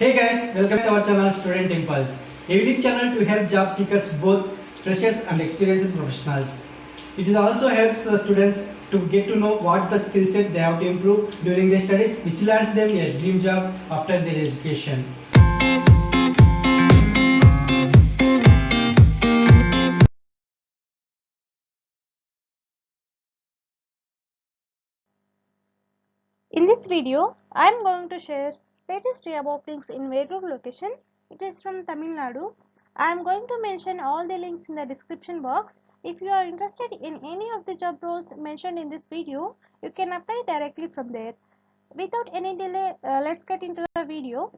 Hey guys, welcome to our channel Student Impulse, a unique channel to help job seekers, both freshers and experienced professionals. It also helps students to get to know what the skill set they have to improve during their studies, which lands them a dream job after their education. In this video, I am going to share latest job openings in Vegur location. It is from Tamil Nadu. I am going to mention all the links in the description box. If you are interested in any of the job roles mentioned in this video, you can apply directly from there. Without any delay, let's get into the video.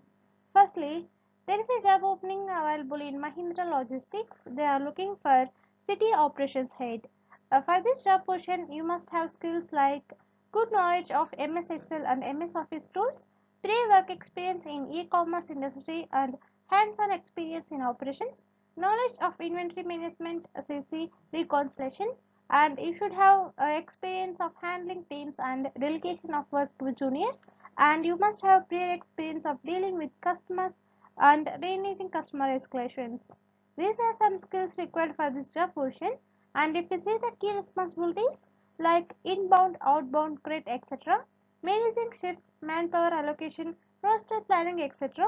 Firstly, there is a job opening available in Mahindra Logistics. They are looking for city operations head. For this job position, you must have skills like good knowledge of MS Excel and MS Office tools, prior work experience in e-commerce industry and hands-on experience in operations, knowledge of inventory management, CC, reconciliation, and you should have experience of handling teams and delegation of work to juniors, and you must have prior experience of dealing with customers and managing customer escalations. These are some skills required for this job position, and if you see the key responsibilities like inbound, outbound, crate, etc., managing shifts, manpower allocation, roster planning, etc.,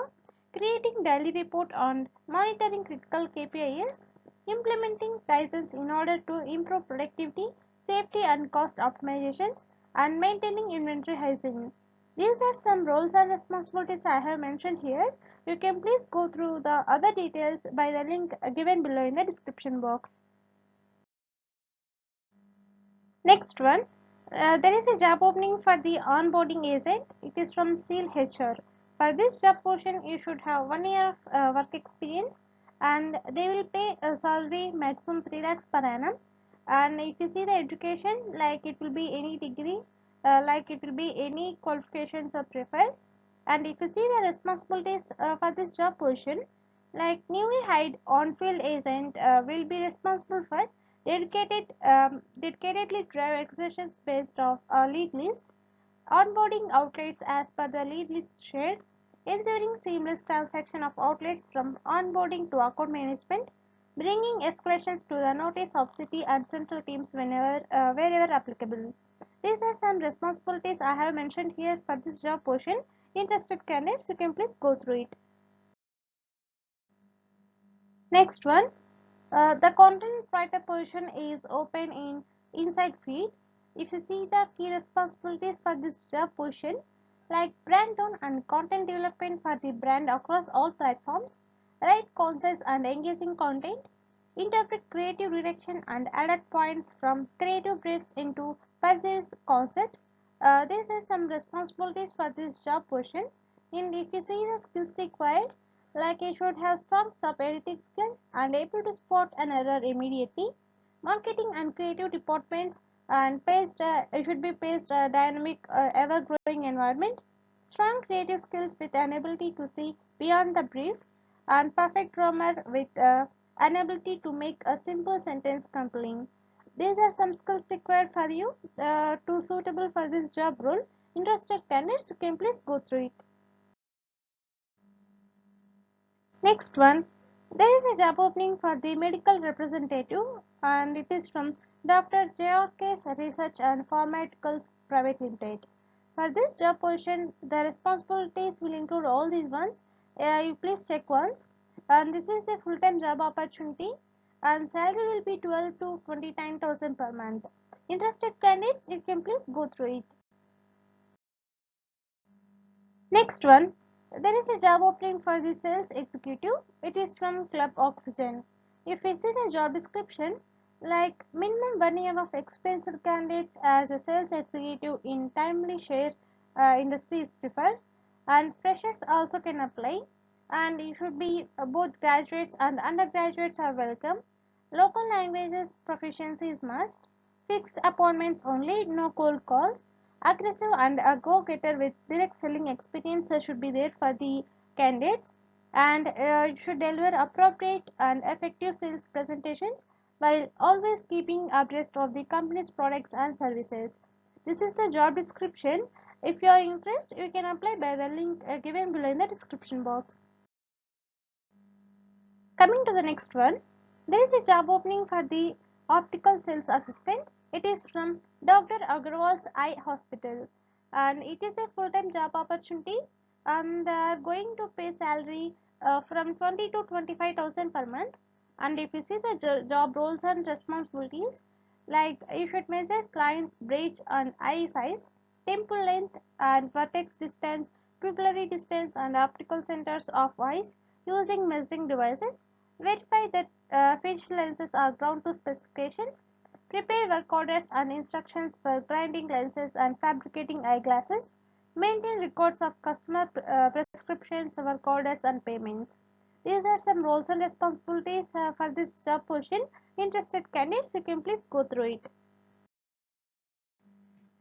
creating daily report on monitoring critical KPIs, implementing Kaizens in order to improve productivity, safety and cost optimizations, and maintaining inventory hygiene. These are some roles and responsibilities I have mentioned here. You can please go through the other details by the link given below in the description box. Next one, there is a job opening for the onboarding agent. It is from Seal HR. For this job portion, you should have 1 year of work experience, and they will pay a salary maximum 3 lakhs per annum. And if you see the education, like it will be any degree, like it will be any qualifications are preferred. And if you see the responsibilities for this job position, like newly hired on-field agent will be responsible for dedicatedly drive exertions based off a lead list, onboarding outlets as per the lead list shared, ensuring seamless transaction of outlets from onboarding to account management, bringing escalations to the notice of city and central teams wherever applicable. These are some responsibilities I have mentioned here for this job portion. Interested candidates, you can please go through it. Next one, the content writer position is open in inside feed. If you see the key responsibilities for this job position, like brand tone and content development for the brand across all platforms, write concise and engaging content, interpret creative direction and add points from creative briefs into perceived concepts. These are some responsibilities for this job position. And if you see the skills required, like you should have strong sub-editing skills and able to spot an error immediately. Marketing and creative departments and it should be paced dynamic, ever-growing environment. Strong creative skills with an ability to see beyond the brief, and perfect grammar with an ability to make a simple sentence compelling. These are some skills required for you to suitable for this job role. Interested candidates, you can please go through it. Next one, there is a job opening for the medical representative, and it is from Dr. JRK's Research and Pharmaceuticals Private Limited. For this job position, the responsibilities will include all these ones. You please check once. And this is a full-time job opportunity, and salary will be 12 to 29,000 per month. Interested candidates, you can please go through it. Next one, there is a job opening for the sales executive. It is from Club Oxygen. If we see the job description, like minimum 1 year of experience candidates as a sales executive in timely share industry is preferred, and freshers also can apply, and it should be both graduates and undergraduates are welcome. Local languages proficiency is must. Fixed appointments only, no cold calls. Aggressive and a go-getter with direct selling experience should be there for the candidates, and should deliver appropriate and effective sales presentations while always keeping abreast of the company's products and services. This is the job description. If you are interested, you can apply by the link given below in the description box. Coming to the next one, there is a job opening for the optical sales assistant. It is from Dr. Agarwal's Eye Hospital, and it is a full-time job opportunity, and they are going to pay salary from 20 to 25,000 per month. And if you see the job roles and responsibilities, like you should measure client's bridge and eye size, temple length and vertex distance, pupillary distance and optical centers of eyes using measuring devices, verify that facial lenses are ground to specifications, prepare work orders and instructions for grinding lenses and fabricating eyeglasses, maintain records of customer prescriptions, work orders and payments. These are some roles and responsibilities for this job position. Interested candidates, you can please go through it.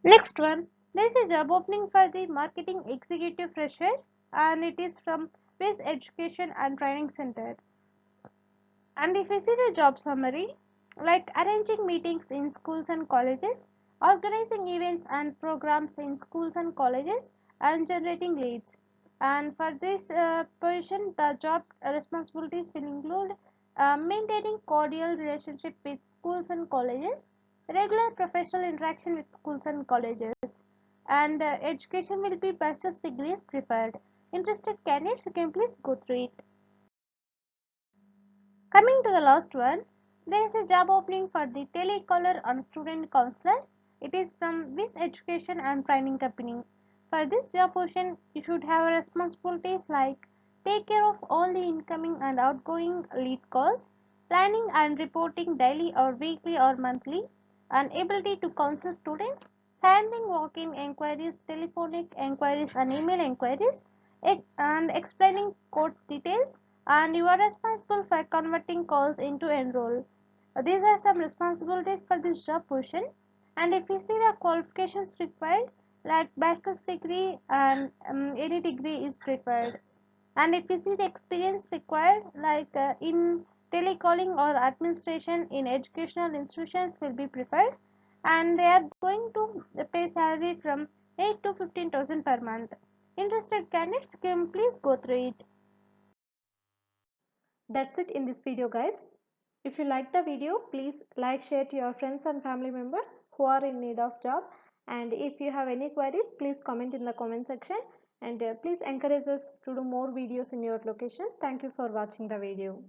Next one, there is a job opening for the marketing executive fresher, and it is from Base Education and Training Center. And if you see the job summary, like arranging meetings in schools and colleges, organizing events and programs in schools and colleges, and generating leads. And for this position, the job responsibilities will include maintaining cordial relationship with schools and colleges, regular professional interaction with schools and colleges, and education will be bachelor's degrees preferred. Interested candidates, you can please go through it. Coming to the last one, there is a job opening for the telecaller and student counselor. It is from WIS Education and Training Company. For this job position, you should have responsibilities like take care of all the incoming and outgoing lead calls, planning and reporting daily or weekly or monthly, and ability to counsel students, handling walk-in inquiries, telephonic inquiries and email inquiries, and explaining course details, and you are responsible for converting calls into enroll. These are some responsibilities for this job position. And if you see the qualifications required, like bachelor's degree and any degree is preferred. And if you see the experience required, like in telecalling or administration in educational institutions will be preferred, and they are going to pay salary from 8 to 15,000 per month. Interested candidates can please go through it. That's it in this video, guys. If you like the video, please like, share to your friends and family members who are in need of job. And if you have any queries, please comment in the comment section. And please encourage us to do more videos in your location. Thank you for watching the video.